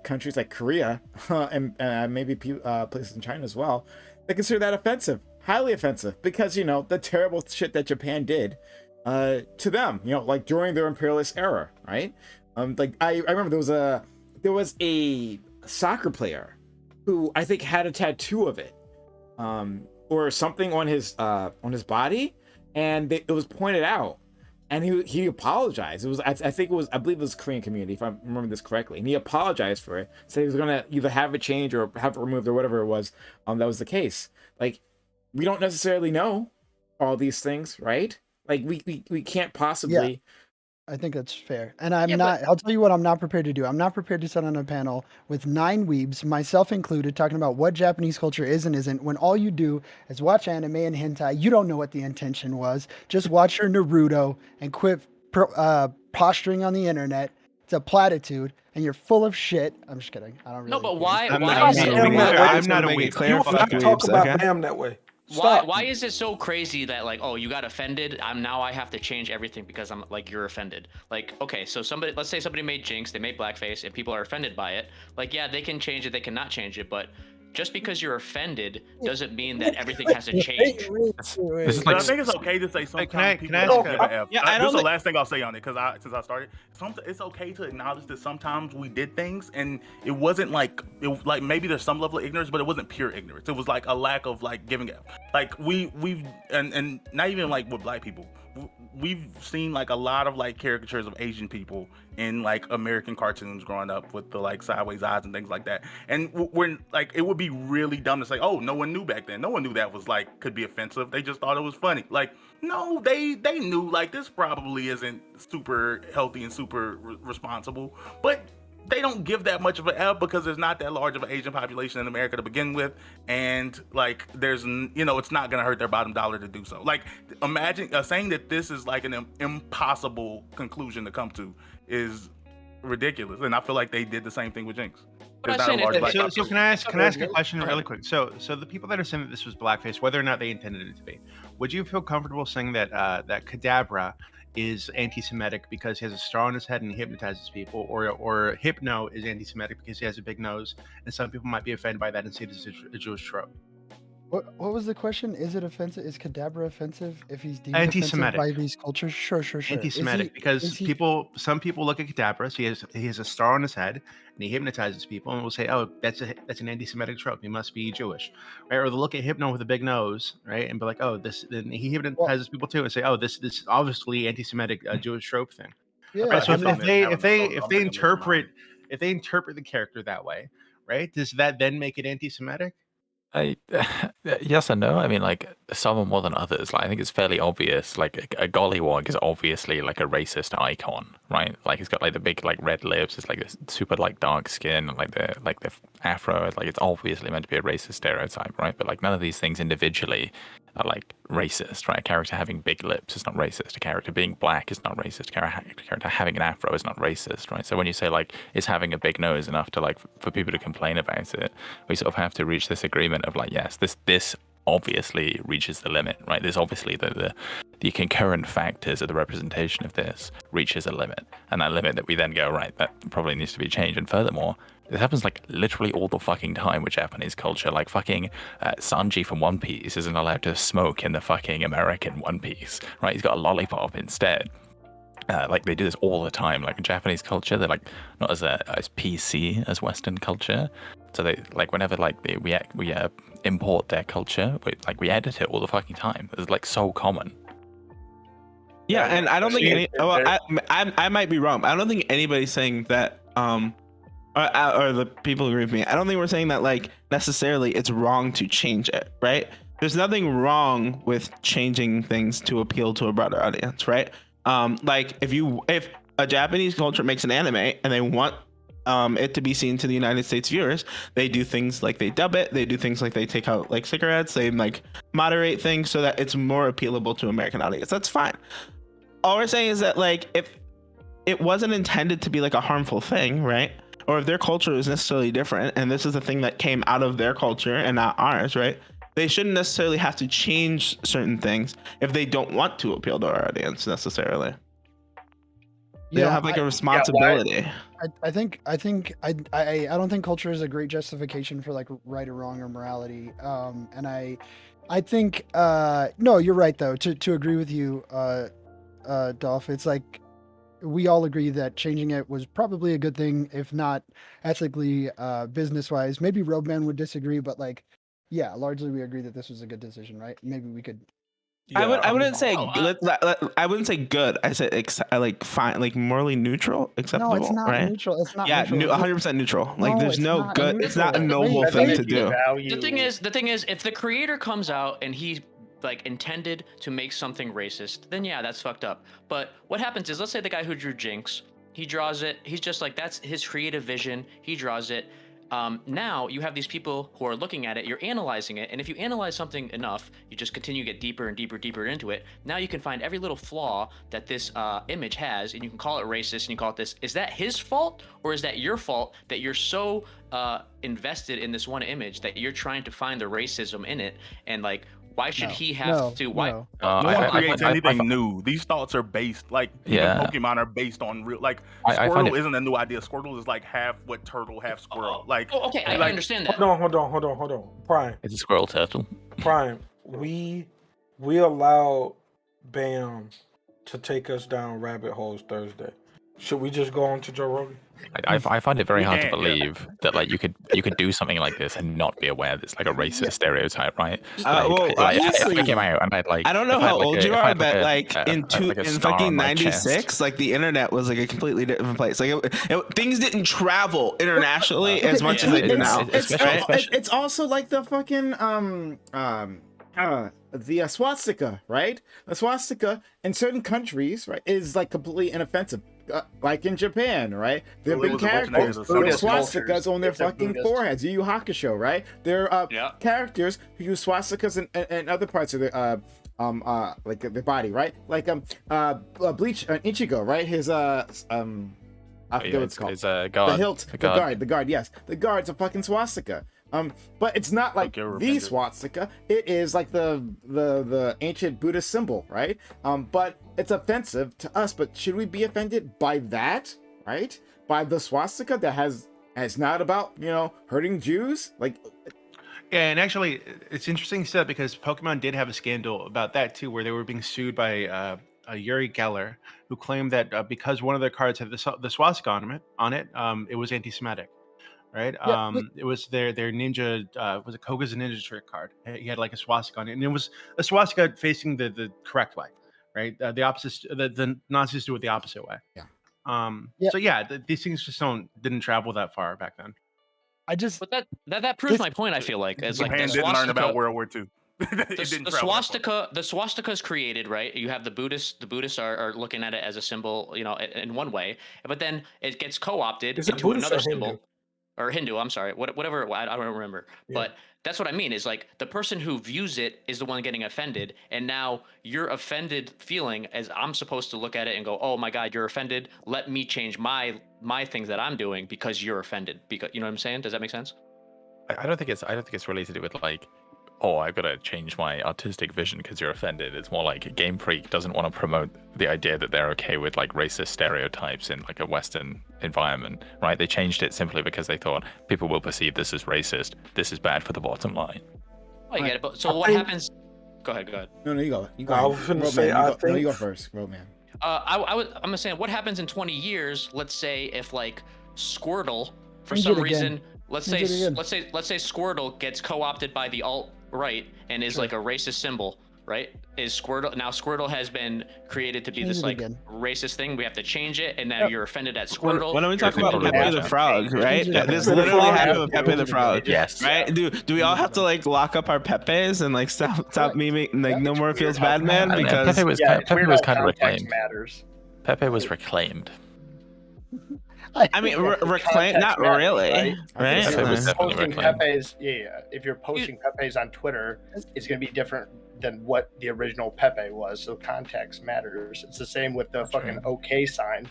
countries like Korea and maybe places in China as well that consider that offensive, highly offensive, because you know the terrible shit that Japan did to them, you know, like during their imperialist era, right? Like I remember there was a soccer player who I think had a tattoo of it, or something on his body, and it was pointed out, and he apologized. It was I believe it was Korean community, if I remember this correctly, and he apologized for it. Said he was gonna either have it changed or have it removed or whatever it was. That was the case. Like, we don't necessarily know all these things, right? Like, we can't possibly. Yeah. I think that's fair. And I'll tell you what I'm not prepared to do. I'm not prepared to sit on a panel with 9 weebs, myself included, talking about what Japanese culture is and isn't, when all you do is watch anime and hentai. You don't know what the intention was. Just watch your Naruto and quit posturing on the internet. It's a platitude, and you're full of shit. I'm just kidding. I don't really. No, but why? I'm not a weeb. You will not talk about Bam that way. Why is it so crazy that, like, oh, you got offended, I have to change everything because I'm like, you're offended? Like, okay, so let's say somebody made Jinx, they made Blackface, and people are offended by it. Like, yeah, they can change it, they cannot change it, but just because you're offended doesn't mean that everything has to change. I think it's okay to say sometimes people don't give a F. This is the last thing I'll say on it, because since I started, it's okay to acknowledge that sometimes we did things and it wasn't like maybe there's some level of ignorance, but it wasn't pure ignorance. It was like a lack of like giving a like we've and not even like with black people. We've seen like a lot of like caricatures of Asian people in like American cartoons growing up with the like sideways eyes and things like that. And we're like, it would be really dumb to say, oh, no one knew back then. No one knew that was like, could be offensive. They just thought it was funny. Like, no, they knew like this probably isn't super healthy and super responsible, but they don't give that much of an F because there's not that large of an Asian population in America to begin with, and like there's it's not gonna hurt their bottom dollar to do so. Like, imagine saying that this is like an impossible conclusion to come to is ridiculous, and I feel like they did the same thing with Jinx. So can I ask a question really quick? So the people that are saying that this was Blackface, whether or not they intended it to be, would you feel comfortable saying that that Kadabra is anti-Semitic because he has a star on his head and he hypnotizes people, or Hypno is anti-Semitic because he has a big nose, and some people might be offended by that and see it as a Jewish trope? What was the question? Is it offensive? Is Kadabra offensive if he's deemed anti-Semitic offensive by these cultures? Sure. Anti-Semitic because some people look at Kadabra, so he has a star on his head and he hypnotizes people, and will say, oh, that's an anti-Semitic trope. He must be Jewish, right? Or they'll look at Hypno with a big nose, right, and be like, oh, then he hypnotizes people too, and say, oh, this is obviously anti-Semitic Jewish trope thing. Yeah. Right? So if they interpret the character that way, right, does that then make it anti-Semitic? Yes and no. I mean, like, some are more than others. Like, I think it's fairly obvious. Like, a gollywog is obviously like a racist icon, right? Like, he's got like the big like red lips. It's like this super like dark skin, and like the afro. Like, it's obviously meant to be a racist stereotype, right? But like, none of these things individually are like racist, right? A character having big lips is not racist. A character being black is not racist. A character having an afro is not racist, right? So when you say like, is having a big nose enough to like for people to complain about it, we sort of have to reach this agreement of like, yes, this obviously reaches the limit, right? This obviously the concurrent factors of the representation of this reaches a limit, and that limit that we then go, right, that probably needs to be changed. And furthermore, this happens like literally all the fucking time with Japanese culture. Like, fucking Sanji from One Piece isn't allowed to smoke in the fucking American One Piece, right? He's got a lollipop instead. Like, they do this all the time. Like, in Japanese culture, they're like not as PC as Western culture. So they like, whenever like we import their culture, we edit it all the fucking time. It's like so common. Yeah, and I don't think I might be wrong. I don't think anybody's saying that or the people who agree with me, I don't think we're saying that like necessarily it's wrong to change it, right? There's nothing wrong with changing things to appeal to a broader audience, right? Like, if a Japanese culture makes an anime and they want it to be seen to the United States viewers, they do things like they dub it, they do things like they take out like cigarettes, they like moderate things so that it's more appealable to American audience. That's fine. All we're saying is that like, if it wasn't intended to be like a harmful thing, right? Or if their culture is necessarily different and this is a thing that came out of their culture and not ours, right? They shouldn't necessarily have to change certain things if they don't want to appeal to our audience necessarily. They don't have like a responsibility. I don't think culture is a great justification for like right or wrong or morality. And I think no, you're right though. To agree with you, Dolph, it's like we all agree that changing it was probably a good thing, if not ethically, business-wise. Maybe Roadman would disagree, but like, yeah, largely we agree that this was a good decision, right? Maybe we could. Yeah, I wouldn't say I wouldn't say good. I said like fine, like morally neutral, acceptable. No, it's not right? neutral. It's not. Yeah, 100% neutral. Like there's no good. Neutral. It's not a noble thing to do. The thing is, if the creator comes out and he like intended to make something racist, then yeah, that's fucked up. But what happens is, let's say the guy who drew Jinx, he draws it. He's just like, that's his creative vision. He draws it. Now you have these people who are looking at it, you're analyzing it, and if you analyze something enough, you just continue to get deeper and deeper into it. Now you can find every little flaw that this image has, and you can call it racist, and you call it this. Is that his fault, or is that your fault that you're so invested in this one image that you're trying to find the racism in it? And like, why should he have to? Why? No one creates anything new. These thoughts are based, like even Pokemon are based on real. Like Squirtle isn't a new idea. Squirtle is like half what turtle, half squirrel. Like okay, I understand that. Hold on. Prime. It's a squirrel turtle. Prime. We allowed Bam to take us down rabbit holes Thursday. Should we just go on to Joe Rogan? I find it very hard to believe that like you could do something like this and not be aware that it's like a racist stereotype, right? Honestly, I came out and I'd like. I don't know how old you are, but like in fucking '96, like the internet was like a completely different place. Like things didn't travel internationally as much as they do now. It's also like the fucking the swastika, right? The swastika in certain countries, right, is like completely inoffensive. Like in Japan, right? There have been characters with swastikas on their fucking foreheads. Yu Yu Hakusho, right? There are characters who use swastikas in other parts of their like their body, right? Like Bleach Ichigo, right? His I forget what it's called. It's a guard. The hilt, the guard. Yes, the guard's a fucking swastika. But it's not like the swastika. It is like the ancient Buddhist symbol, right? But it's offensive to us. But should we be offended by that, right? By the swastika that has not about hurting Jews, like. Yeah, and actually, it's interesting stuff because Pokemon did have a scandal about that too, where they were being sued by Yuri Geller, who claimed that because one of their cards had the swastika on it, it was anti-Semitic. Right. Yeah, it was their ninja. Was it Koga's Ninja Trick card? He had like a swastika on it, and it was a swastika facing the correct way. Right. The opposite. The Nazis do it the opposite way. Yeah. So yeah, these things just didn't travel that far back then. But that proves my point. I feel like it's Japan like didn't learn about World War II. The swastika is created, right? You have the Buddhists are looking at it as a symbol, in one way, but then it gets co-opted into another symbol. Or Hindu, I'm sorry, whatever, I don't remember. Yeah. But that's what I mean, is like the person who views it is the one getting offended, and now your offended feeling, as I'm supposed to look at it and go, oh my God, you're offended, let me change my things that I'm doing because you're offended. Because you know what I'm saying? Does that make sense? I don't think it's really to do with like, oh, I've got to change my artistic vision because you're offended. It's more like Game Freak doesn't want to promote the idea that they're okay with like racist stereotypes in like a Western environment, right? They changed it simply because they thought people will perceive this as racist. This is bad for the bottom line. I get it. But so what happens? Go ahead. No, you go. I was going to say, you go first, Roadman. I'm saying, what happens in 20 years? Let's say if like Squirtle, for some reason, let's say Squirtle gets co-opted by the alt-right and is like a racist symbol, right? Is Squirtle has been created to be this like racist thing. We have to change it, and now you're offended at Squirtle. When we talk about Pepe the Frog, right? This literally happened with Pepe the Frog. Yes. Right? Do we all have to like lock up our Pepes and like stop memeing like no more feels bad man? Because Pepe was kind of reclaimed. Pepe was reclaimed. I mean, reclaim, not really, right? Posting Pepe's, if you're posting Pepe's on Twitter, it's going to be different than what the original Pepe was. So context matters. It's the same with the fucking OK sign.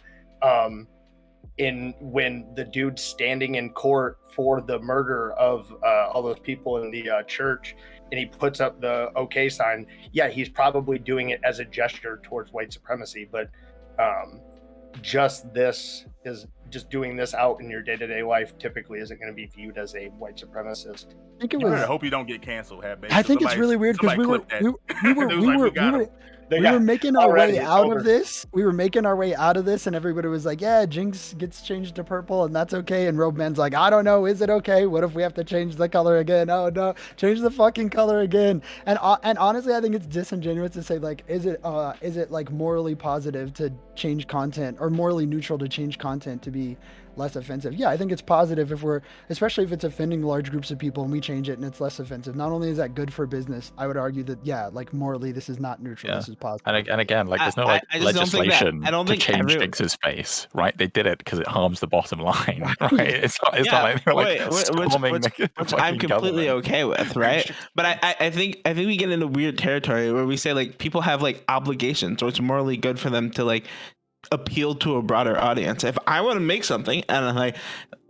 When the dude's standing in court for the murder of all those people in the church, and he puts up the OK sign. Yeah, he's probably doing it as a gesture towards white supremacy, but just doing this out in your day-to-day life typically isn't going to be viewed as a white supremacist. I hope you don't get canceled. I think it's really weird because We were making our way out of this. We were making our way out of this, and everybody was like, "Yeah, Jinx gets changed to purple, and that's okay." And Roadman's like, "I don't know, is it okay? What if we have to change the color again? Oh no, change the fucking color again." And honestly, I think it's disingenuous to say like, is it like morally positive to change content, or morally neutral to change content to be less offensive? Yeah, I think it's positive especially if it's offending large groups of people and we change it and it's less offensive. Not only is that good for business, I would argue that like morally this is not neutral. This is positive. And again, like there's no like legislation to change Jinx's face, right? They did it because it harms the bottom line, right? It's not like which I'm completely okay with, right? But I think we get into weird territory where we say like people have like obligations, or it's morally good for them to like appeal to a broader audience. If I want to make something, and like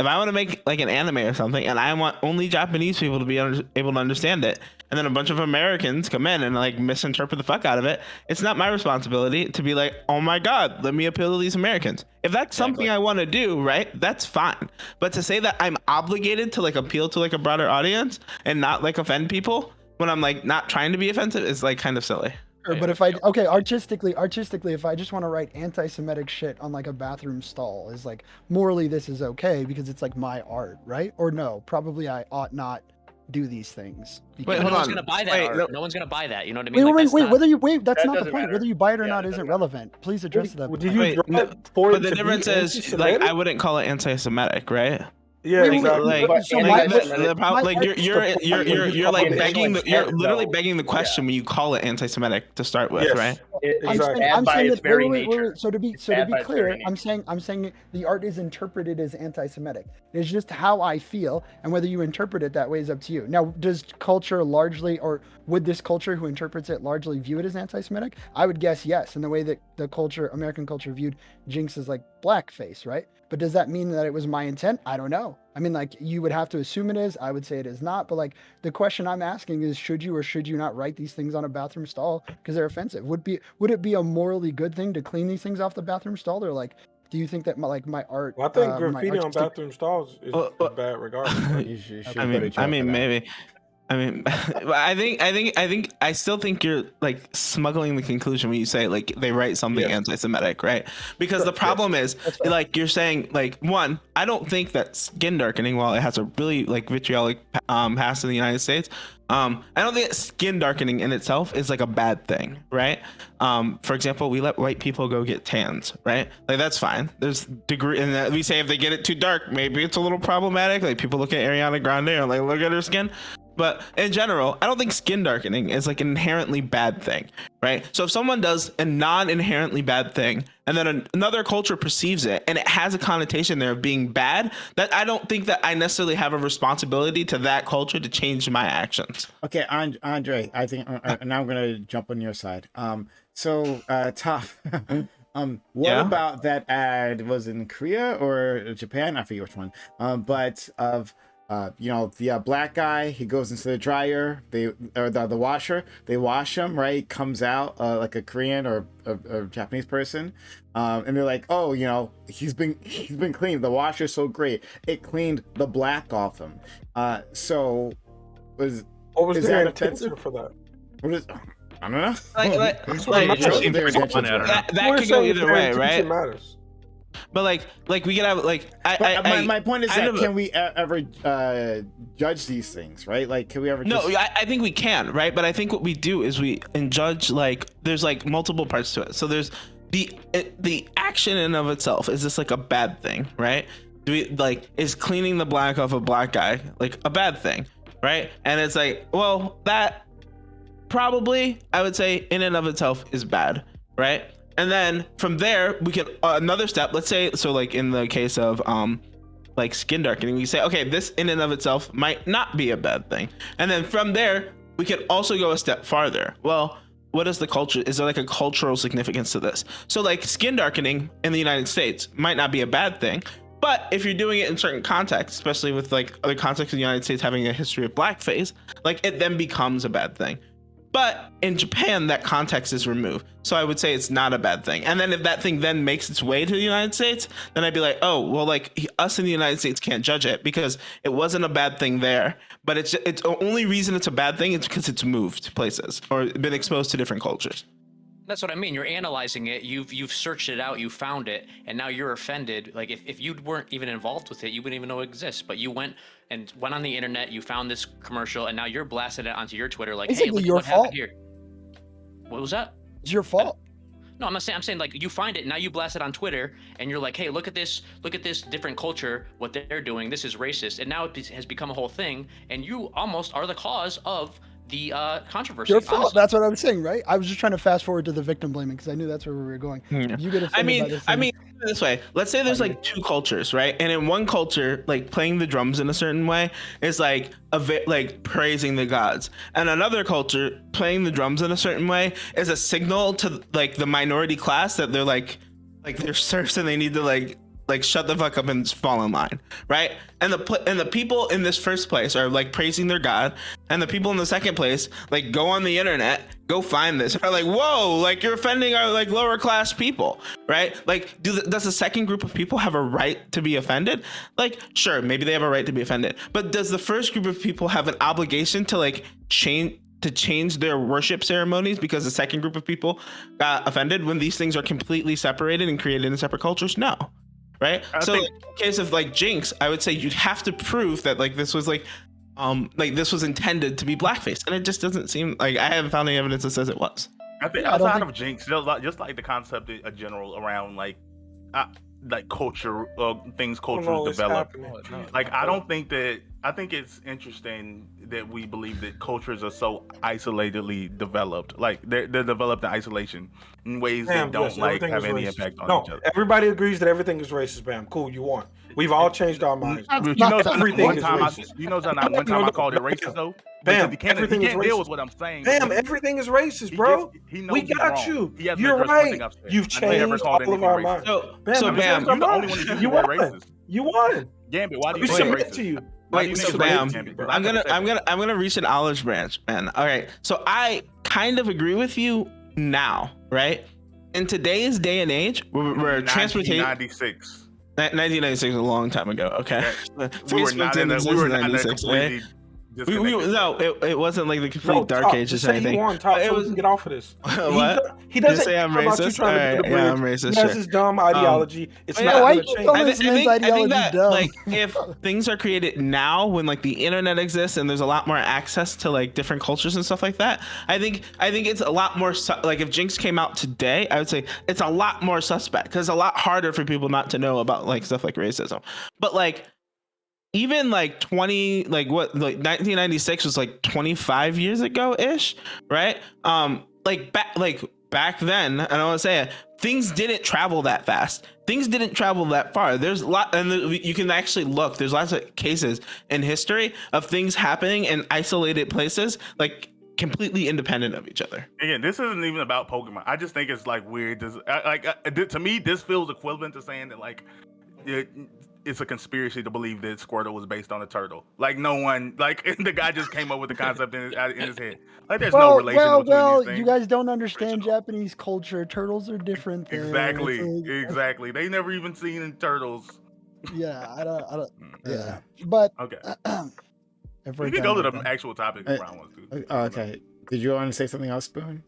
if I want to make like an anime or something, and I want only Japanese people to be able to understand it, and then a bunch of Americans come in and like misinterpret the fuck out of it, it's not my responsibility to be like, oh my god, let me appeal to these Americans. If that's something I want to do, right, that's fine. But to say that I'm obligated to like appeal to like a broader audience and not like offend people when I'm like not trying to be offensive is like kind of silly. But if artistically, if I just want to write anti-Semitic shit on like a bathroom stall, is like morally this is okay because it's like my art, right? Or no, probably I ought not do these things. Wait, no one's gonna buy that art. No one's gonna buy that. You know what I mean? That's not the point. Whether you buy it or not isn't relevant. Please address that. But the difference is, like, I wouldn't call it anti-Semitic, right? Yeah, exactly. You're like begging you're literally begging the question when you call it anti-Semitic to start with, right? I'm saying that, so to be clear, I'm saying the art is interpreted as anti-Semitic. It's just how I feel, and whether you interpret it that way is up to you. Now, does culture largely, or would this culture who interprets it largely view it as anti-Semitic? I would guess yes, in the way that the American culture viewed Jinx as like blackface, right? But does that mean that it was my intent? I don't know. I mean, like, you would have to assume it is. I would say it is not. But like, the question I'm asking is, should you or should you not write these things on a bathroom stall because they're offensive? Would it be a morally good thing to clean these things off the bathroom stall? Or like, do you think that my art? Well, I think graffiti on bathroom stalls is bad regardless. I mean, maybe. I mean, I still think you're like smuggling the conclusion when you say like they write something anti-Semitic, right? Because the problem is like you're saying like, one, I don't think that skin darkening, while it has a really like vitriolic past in the United States, I don't think that skin darkening in itself is like a bad thing, right? For example, we let white people go get tans, right? Like that's fine. There's degree, and we say if they get it too dark, maybe it's a little problematic. Like people look at Ariana Grande and like look at her skin. But in general, I don't think skin darkening is like an inherently bad thing, right? So if someone does a non-inherently bad thing and then another culture perceives it and it has a connotation there of being bad, that I don't think that I necessarily have a responsibility to that culture to change my actions. Okay, Andre, I think now I'm going to jump on your side. So Top, what about that ad? Was it in Korea or Japan? I forget which one. But of the black guy, he goes into the dryer, the washer, they wash him, right? Comes out like a Korean or a Japanese person, and they're like, oh, he's been cleaned. The washer's so great, it cleaned the black off him. So what was the intention for that? What is? I don't know. That could go either way, right? Matters. But like we could have like my point is that can we ever judge these things, right? Like, can we ever? No, I think we can, right? But I think what we do is we judge, like there's like multiple parts to it. So there's the action in and of itself. Is this like a bad thing, right? Do we like, is cleaning the black off a black guy like a bad thing, right? And it's like, well, that probably I would say in and of itself is bad, right? And then from there, we can another step. Let's say, so like in the case of like skin darkening, we say, okay, this in and of itself might not be a bad thing. And then from there, we can also go a step farther. Well, what is the culture? Is there like a cultural significance to this? So like skin darkening in the United States might not be a bad thing, but if you're doing it in certain contexts, especially with like other contexts of the United States having a history of blackface, like it then becomes a bad thing. But in Japan, that context is removed. So I would say it's not a bad thing. And then if that thing then makes its way to the United States, then I'd be like, oh, well, like us in the United States can't judge it because it wasn't a bad thing there. But it's the only reason it's a bad thing is because it's moved places or been exposed to different cultures. That's what I mean. You're analyzing it. You've searched it out. You found it, and now you're offended. Like if you weren't even involved with it, you wouldn't even know it exists. But you went on the internet. You found this commercial, and now you're blasting it onto your Twitter. Like, hey, look what happened here. What was that? It's your fault. No, I'm not saying. I'm saying like you find it now. You blast it on Twitter, and you're like, hey, look at this different culture. What they're doing. This is racist, and now it has become a whole thing. And you almost are the cause of the controversy. Your fault. That's what I was saying, right? I was just trying to fast forward to the victim blaming because I knew that's where we were going. Yeah. You get offended by this thing. This way. Let's say there's like two cultures, right? And in one culture, like playing the drums in a certain way is like like praising the gods, and another culture playing the drums in a certain way is a signal to like the minority class that they're like they're serfs and they need to like shut the fuck up and fall in line, right? And the people in this first place are like praising their god, and the people in the second place like go on the internet, go find this, and are like, whoa, like you're offending our like lower class people, right? Like does the second group of people have a right to be offended? Like sure, maybe they have a right to be offended, but does the first group of people have an obligation to like change their worship ceremonies because the second group of people got offended when these things are completely separated and created in separate cultures? No. Right. So in the case of like Jinx, I would say you'd have to prove that like this was like this was intended to be blackface, and it just doesn't seem like I haven't found any evidence that says it was. I think outside of Jinx, just like the concept in general around like culture, things cultures develop. Like I don't think that. I think it's interesting that we believe that cultures are so isolatedly developed. Like they're developed in isolation in ways that don't have any impact on each other. Everybody agrees that everything is racist, Bam. Cool, you won. We've all changed our minds. You know, everything is racist. You know, one time I called it racist though. Bam, everything is racist. Deal with what I'm saying. Bam, everything is racist, bro. We got you. You're right. You've changed all of our minds. So Bam, you're the only one that uses racist. You won. Gambit, why do you say racist? To you? Wait, so Bam, I'm gonna reach an olive branch, man. All right, so I kind of agree with you now, right? In today's day and age, where transportation 1996 was a long time ago. Okay, we were not in that. No, it wasn't like the complete dark ages or anything. It was get off of this. What? He doesn't say I'm racist. All right, yeah, I'm racist. He has his dumb ideology. It's not going to change. I think that like if things are created now, when like the internet exists and there's a lot more access to like different cultures and stuff like that, I think it's a lot more like if Jinx came out today, I would say it's a lot more suspect because it's a lot harder for people not to know about like stuff like racism. But like even like 1996 was like 25 years ago ish, right? Back then, and I want to say it, things didn't travel that fast. Things didn't travel that far. There's a lot, and you can actually look. There's lots of cases in history of things happening in isolated places, like completely independent of each other. Again, this isn't even about Pokemon. I just think it's like weird. To me, this feels equivalent to saying that like it's a conspiracy to believe that Squirtle was based on a turtle. Like no one, like the guy just came up with the concept in his head. Like there's no relation between these things. You guys don't understand Japanese culture. Turtles are different. Exactly. They never even seen turtles. Yeah, I don't. Yeah, but okay. We can go to the actual topic of round one too. Okay. Did you want to say something else, Spoon?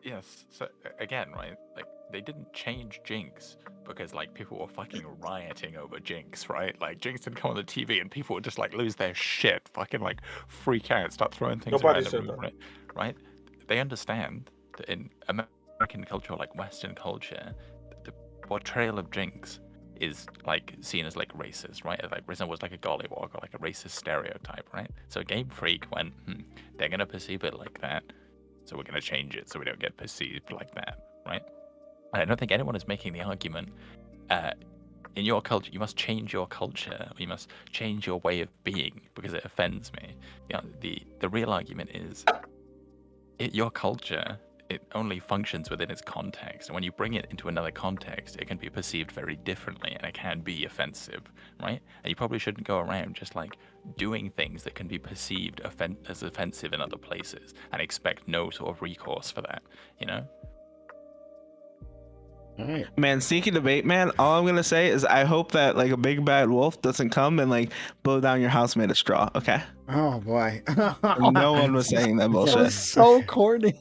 Yes. So again, right? Like they didn't change Jinx because like people were fucking rioting over Jinx, right? Like Jinx didn't come on the TV and people would just like lose their shit, fucking like freak out, start throwing things around the room, right? They understand that in American culture, like Western culture, the portrayal of Jinx is like seen as like racist, right? Like Risen was like a gollywog or like a racist stereotype, right? So Game Freak went, they're gonna perceive it like that, so we're gonna change it so we don't get perceived like that, right? I don't think anyone is making the argument in your culture you must change your culture, or you must change your way of being because it offends me. You know, the real argument is your culture, it only functions within its context, and when you bring it into another context it can be perceived very differently and it can be offensive, right? And you probably shouldn't go around just like doing things that can be perceived as offensive in other places and expect no sort of recourse for that, you know? All right. Man, sneaky debate, man. All I'm gonna say is I hope that like a big bad wolf doesn't come and like blow down your house made of straw. Okay. Oh boy. No one was saying that bullshit. That was so corny.